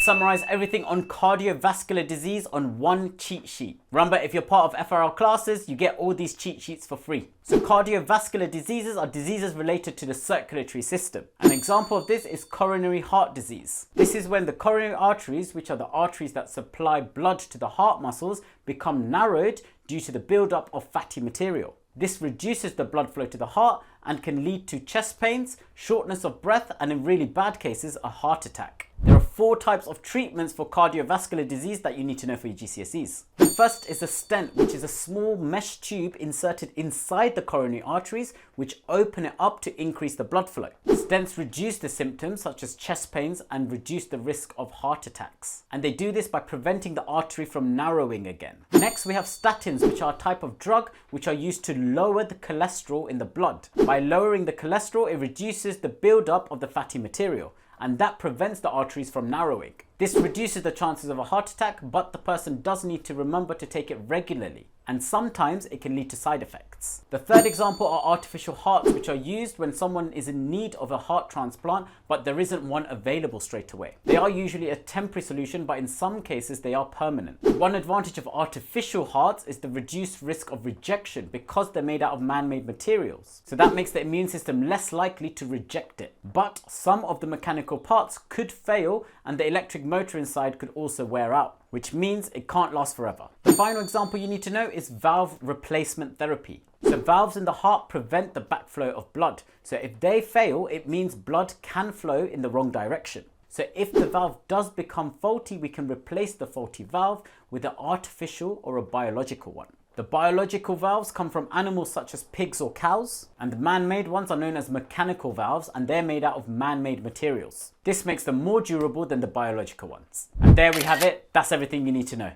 summarize everything on cardiovascular disease on one cheat sheet. Remember, if you're part of FRL classes, you get all these cheat sheets for free. So cardiovascular diseases are diseases related to the circulatory system. An example of this is coronary heart disease. This is when the coronary arteries, which are the arteries that supply blood to the heart muscles, become narrowed due to the buildup of fatty material. This reduces the blood flow to the heart and can lead to chest pains, shortness of breath, and in really bad cases, a heart attack. There are 4 types of treatments for cardiovascular disease that you need to know for your GCSEs. The first is a stent, which is a small mesh tube inserted inside the coronary arteries, which open it up to increase the blood flow. Stents reduce the symptoms such as chest pains and reduce the risk of heart attacks. And they do this by preventing the artery from narrowing again. Next, we have statins, which are a type of drug which are used to lower the cholesterol in the blood. By lowering the cholesterol, it reduces the buildup of the fatty material, and that prevents the arteries from narrowing. This reduces the chances of a heart attack, but the person does need to remember to take it regularly, and sometimes it can lead to side effects. The third example are artificial hearts, which are used when someone is in need of a heart transplant, but there isn't one available straight away. They are usually a temporary solution, but in some cases they are permanent. One advantage of artificial hearts is the reduced risk of rejection because they're made out of man-made materials. So that makes the immune system less likely to reject it. But some of the mechanical parts could fail, and the electric motor inside could also wear out, which means it can't last forever. The final example you need to know is valve replacement therapy. So valves in the heart prevent the backflow of blood. So if they fail, it means blood can flow in the wrong direction. So if the valve does become faulty, we can replace the faulty valve with an artificial or a biological one. The biological valves come from animals such as pigs or cows, and the man-made ones are known as mechanical valves, and they're made out of man-made materials. This makes them more durable than the biological ones. And there we have it. That's everything you need to know.